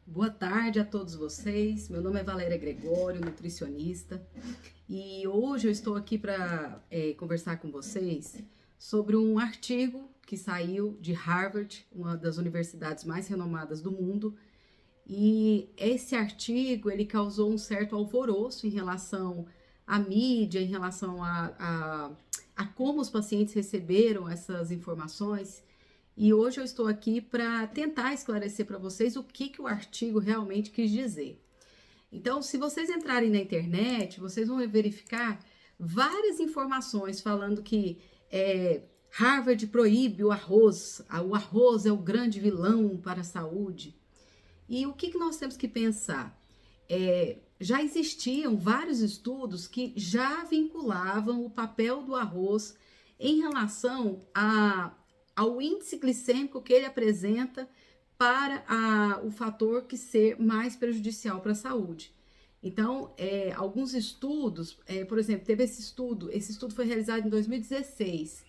Boa tarde a todos vocês. Meu nome é Valéria Gregório, nutricionista, e hoje eu estou aqui para conversar com vocês sobre um artigo que saiu de Harvard, uma das universidades mais renomadas do mundo. E esse artigo ele causou um certo alvoroço em relação à mídia, em relação a como os pacientes receberam essas informações. E hoje eu estou aqui para tentar esclarecer para vocês o que o artigo realmente quis dizer. Então, se vocês entrarem na internet, vocês vão verificar várias informações falando que Harvard proíbe o arroz é o grande vilão para a saúde. E o que nós temos que pensar? Já existiam vários estudos que já vinculavam o papel do arroz em relação ao índice glicêmico que ele apresenta para o fator que ser mais prejudicial para a saúde. Então, alguns estudos, por exemplo, teve esse estudo foi realizado em 2016.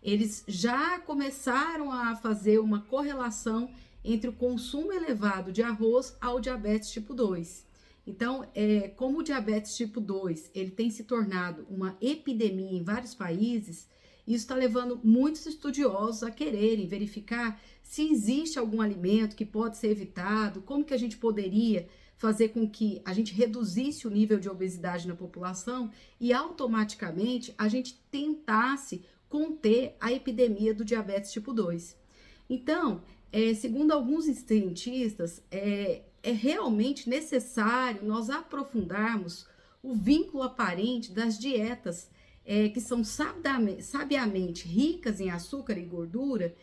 Eles já começaram a fazer uma correlação entre o consumo elevado de arroz ao diabetes tipo 2. Então, como o diabetes tipo 2 ele tem se tornado uma epidemia em vários países, isso está levando muitos estudiosos a quererem verificar se existe algum alimento que pode ser evitado, como que a gente poderia fazer com que a gente reduzisse o nível de obesidade na população e automaticamente a gente tentasse conter a epidemia do diabetes tipo 2. Então, segundo alguns cientistas, é realmente necessário nós aprofundarmos o vínculo aparente das dietas que são sabiamente ricas em açúcar e gordura,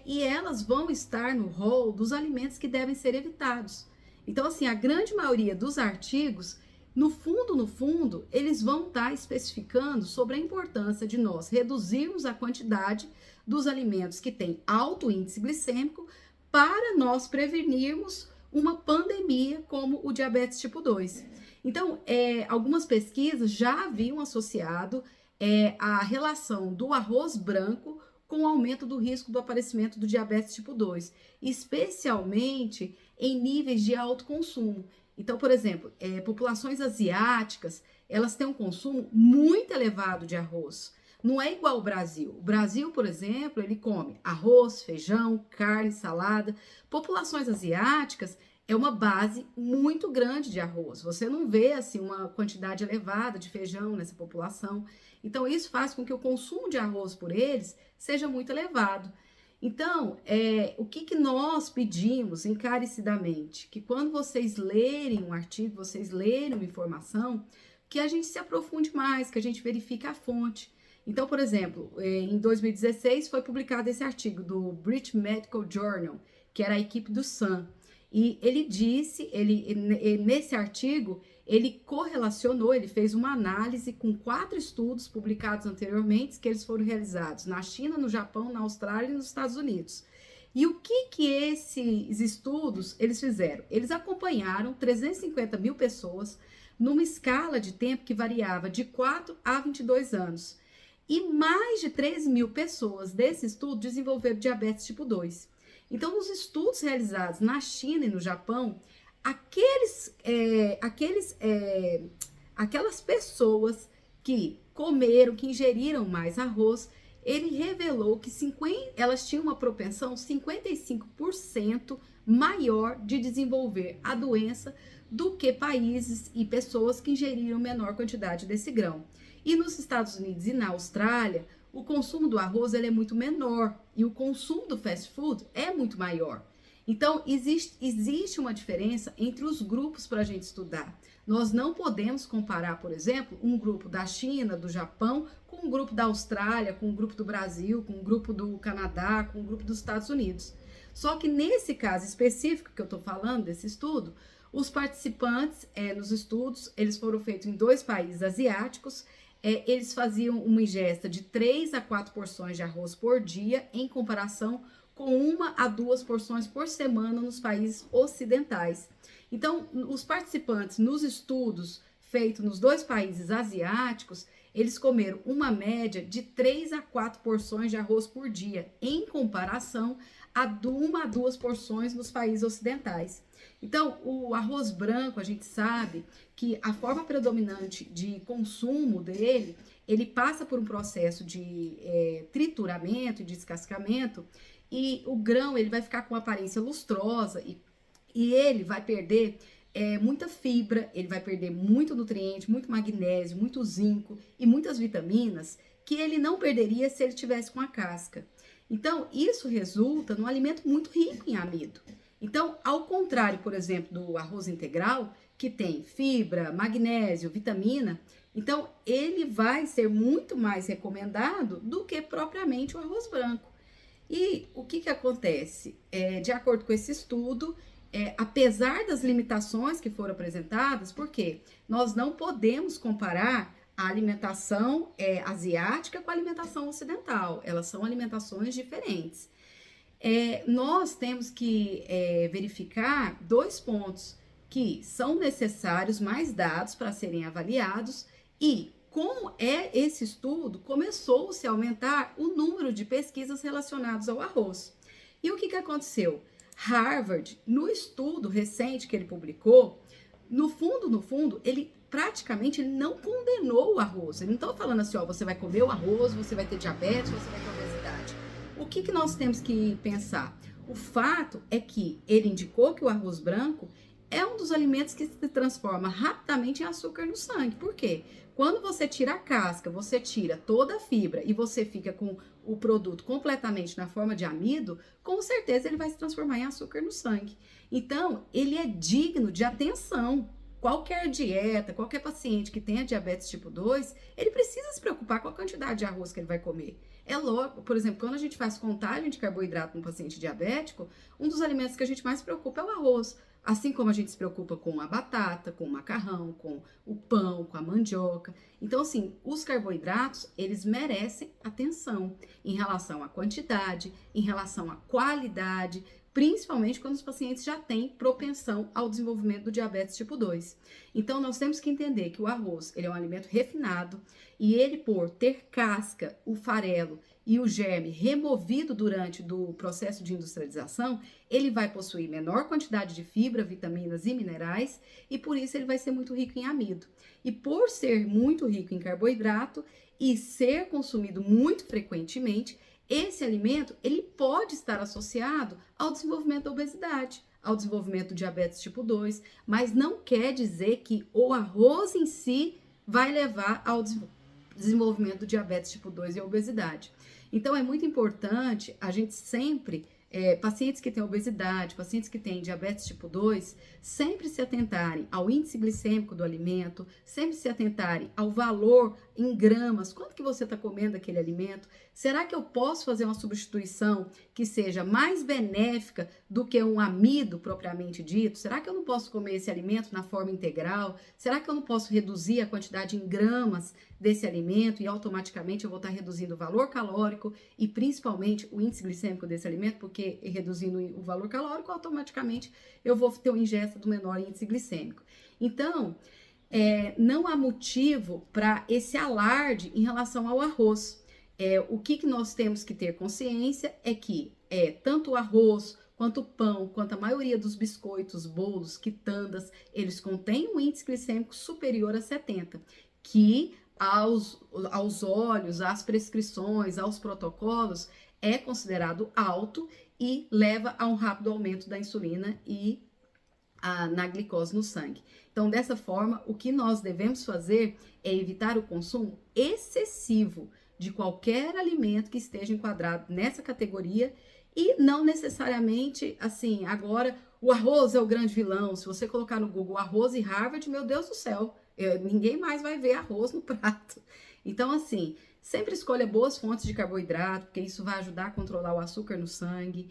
e elas vão estar no rol dos alimentos que devem ser evitados. Então, assim, a grande maioria dos artigos, no fundo, eles vão estar especificando sobre a importância de nós reduzirmos a quantidade dos alimentos que têm alto índice glicêmico para nós prevenirmos uma pandemia como o diabetes tipo 2. Então, algumas pesquisas já haviam associado a relação do arroz branco com o aumento do risco do aparecimento do diabetes tipo 2, especialmente em níveis de alto consumo. Então, por exemplo, populações asiáticas, elas têm um consumo muito elevado de arroz. Não é igual ao Brasil. O Brasil, por exemplo, ele come arroz, feijão, carne, salada. Populações asiáticas é uma base muito grande de arroz. Você não vê assim uma quantidade elevada de feijão nessa população. Então, isso faz com que o consumo de arroz por eles seja muito elevado. Então, o que nós pedimos encarecidamente? Que quando vocês lerem um artigo, vocês lerem uma informação, que a gente se aprofunde mais, que a gente verifique a fonte. Então, por exemplo, em 2016 foi publicado esse artigo do British Medical Journal, que era a equipe do Sun. E ele disse, nesse artigo, ele correlacionou, ele fez uma análise com 4 estudos publicados anteriormente, que eles foram realizados na China, no Japão, na Austrália e nos Estados Unidos. E o que esses estudos eles fizeram? Eles acompanharam 350 mil pessoas numa escala de tempo que variava de 4 a 22 anos. E mais de 3 mil pessoas desse estudo desenvolveram diabetes tipo 2. Então, nos estudos realizados na China e no Japão, aquelas pessoas que comeram, que ingeriram mais arroz, ele revelou que elas tinham uma propensão 55% maior de desenvolver a doença do que países e pessoas que ingeriram menor quantidade desse grão. E nos Estados Unidos e na Austrália, o consumo do arroz ele é muito menor e o consumo do fast food é muito maior. Então, existe uma diferença entre os grupos para a gente estudar. Nós não podemos comparar, por exemplo, um grupo da China, do Japão, com um grupo da Austrália, com um grupo do Brasil, com um grupo do Canadá, com um grupo dos Estados Unidos. Só que nesse caso específico que eu estou falando, desse estudo, os participantes nos estudos, eles foram feitos em 2 países asiáticos. Eles faziam uma ingesta de 3 a 4 porções de arroz por dia, em comparação com 1 a 2 porções por semana nos países ocidentais. Então, os participantes nos estudos feitos nos 2 países asiáticos, eles comeram uma média de 3 a 4 porções de arroz por dia, em comparação a 1 a 2 porções nos países ocidentais. Então, o arroz branco, a gente sabe que a forma predominante de consumo dele, ele passa por um processo de trituramento e descascamento, e o grão ele vai ficar com aparência lustrosa e ele vai perder muita fibra, ele vai perder muito nutriente, muito magnésio, muito zinco e muitas vitaminas que ele não perderia se ele tivesse com a casca. Então, isso resulta num alimento muito rico em amido. Então, ao contrário, por exemplo, do arroz integral, que tem fibra, magnésio, vitamina, então ele vai ser muito mais recomendado do que propriamente o arroz branco. E o que acontece? De acordo com esse estudo, apesar das limitações que foram apresentadas, porque nós não podemos comparar a alimentação asiática com a alimentação ocidental, elas são alimentações diferentes. Nós temos que verificar 2 pontos que são necessários, mais dados para serem avaliados, e com esse estudo, começou-se a aumentar o número de pesquisas relacionadas ao arroz. E o que aconteceu? Harvard, no estudo recente que ele publicou, no fundo, ele praticamente não condenou o arroz. Ele não está falando assim, ó, você vai comer o arroz, você vai ter diabetes, você vai ter obesidade. O que nós temos que pensar? O fato é que ele indicou que o arroz branco é um dos alimentos que se transforma rapidamente em açúcar no sangue. Por quê? Quando você tira a casca, você tira toda a fibra e você fica com o produto completamente na forma de amido, com certeza ele vai se transformar em açúcar no sangue. Então, ele é digno de atenção. Qualquer dieta, qualquer paciente que tenha diabetes tipo 2, ele precisa se preocupar com a quantidade de arroz que ele vai comer. É logo, por exemplo, quando a gente faz contagem de carboidrato no paciente diabético, um dos alimentos que a gente mais se preocupa é o arroz. Assim como a gente se preocupa com a batata, com o macarrão, com o pão, com a mandioca. Então, assim, os carboidratos, eles merecem atenção em relação à quantidade, em relação à qualidade, principalmente quando os pacientes já têm propensão ao desenvolvimento do diabetes tipo 2. Então, nós temos que entender que o arroz, ele é um alimento refinado e ele, por ter casca, o farelo e o germe removido durante o processo de industrialização, ele vai possuir menor quantidade de fibra, vitaminas e minerais e por isso ele vai ser muito rico em amido. E por ser muito rico em carboidrato e ser consumido muito frequentemente, esse alimento ele pode estar associado ao desenvolvimento da obesidade, ao desenvolvimento do diabetes tipo 2, mas não quer dizer que o arroz em si vai levar ao desenvolvimento do diabetes tipo 2 e a obesidade. Então, é muito importante a gente sempre, pacientes que têm obesidade, pacientes que têm diabetes tipo 2, sempre se atentarem ao índice glicêmico do alimento, sempre se atentarem ao valor em gramas, quanto que você está comendo aquele alimento, será que eu posso fazer uma substituição que seja mais benéfica do que um amido propriamente dito? Será que eu não posso comer esse alimento na forma integral? Será que eu não posso reduzir a quantidade em gramas desse alimento e automaticamente eu vou estar reduzindo o valor calórico e principalmente o índice glicêmico desse alimento, porque reduzindo o valor calórico, automaticamente eu vou ter uma ingesta do menor índice glicêmico. Então, não há motivo para esse alarde em relação ao arroz. O que nós temos que ter consciência é que tanto o arroz, quanto o pão, quanto a maioria dos biscoitos, bolos, quitandas, eles contêm um índice glicêmico superior a 70, que aos olhos, às prescrições, aos protocolos, é considerado alto e leva a um rápido aumento da insulina e na glicose no sangue. Então, dessa forma, o que nós devemos fazer é evitar o consumo excessivo de qualquer alimento que esteja enquadrado nessa categoria e não necessariamente, assim, agora o arroz é o grande vilão. Se você colocar no Google arroz e Harvard, meu Deus do céu, ninguém mais vai ver arroz no prato. Então, assim, sempre escolha boas fontes de carboidrato, porque isso vai ajudar a controlar o açúcar no sangue,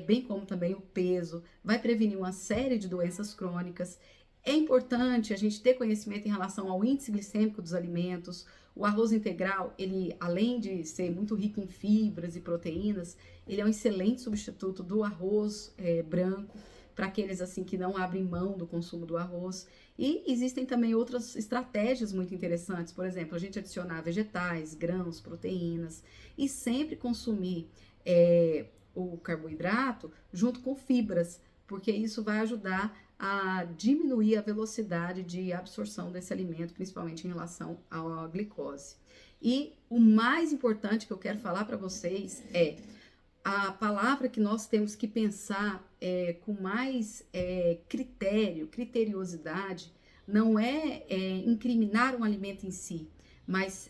bem como também o peso, vai prevenir uma série de doenças crônicas. É importante a gente ter conhecimento em relação ao índice glicêmico dos alimentos. O arroz integral, ele, além de ser muito rico em fibras e proteínas, ele é um excelente substituto do arroz branco. para aqueles assim que não abrem mão do consumo do arroz. E existem também outras estratégias muito interessantes, por exemplo, a gente adicionar vegetais, grãos, proteínas e sempre consumir o carboidrato junto com fibras, porque isso vai ajudar a diminuir a velocidade de absorção desse alimento, principalmente em relação à glicose. E o mais importante que eu quero falar para vocês é a palavra que nós temos que pensar com mais criteriosidade, não incriminar um alimento em si, mas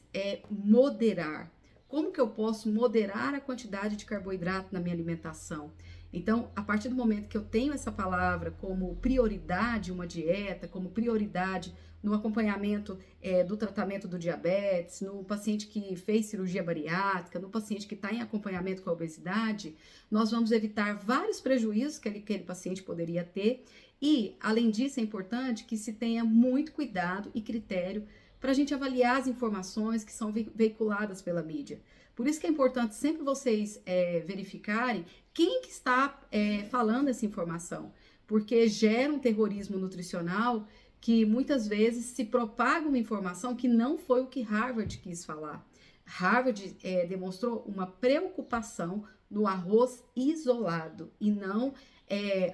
moderar. Como que eu posso moderar a quantidade de carboidrato na minha alimentação? Então, a partir do momento que eu tenho essa palavra como prioridade, uma dieta, como prioridade no acompanhamento do tratamento do diabetes, no paciente que fez cirurgia bariátrica, no paciente que está em acompanhamento com a obesidade, nós vamos evitar vários prejuízos que aquele paciente poderia ter. E, além disso, é importante que se tenha muito cuidado e critério para a gente avaliar as informações que são veiculadas pela mídia. Por isso que é importante sempre vocês verificarem quem que está falando essa informação, porque gera um terrorismo nutricional que muitas vezes se propaga uma informação que não foi o que Harvard quis falar. Harvard demonstrou uma preocupação no arroz isolado e não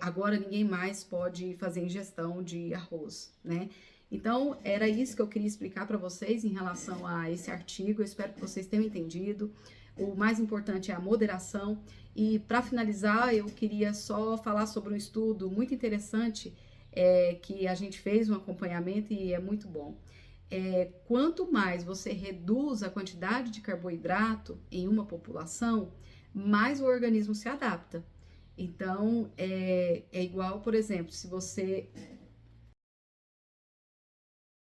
agora ninguém mais pode fazer ingestão de arroz, né? Então, era isso que eu queria explicar para vocês em relação a esse artigo. Eu espero que vocês tenham entendido. O mais importante é a moderação. E, para finalizar, eu queria só falar sobre um estudo muito interessante que a gente fez um acompanhamento e é muito bom. Quanto mais você reduz a quantidade de carboidrato em uma população, mais o organismo se adapta. Então, é igual, por exemplo, se você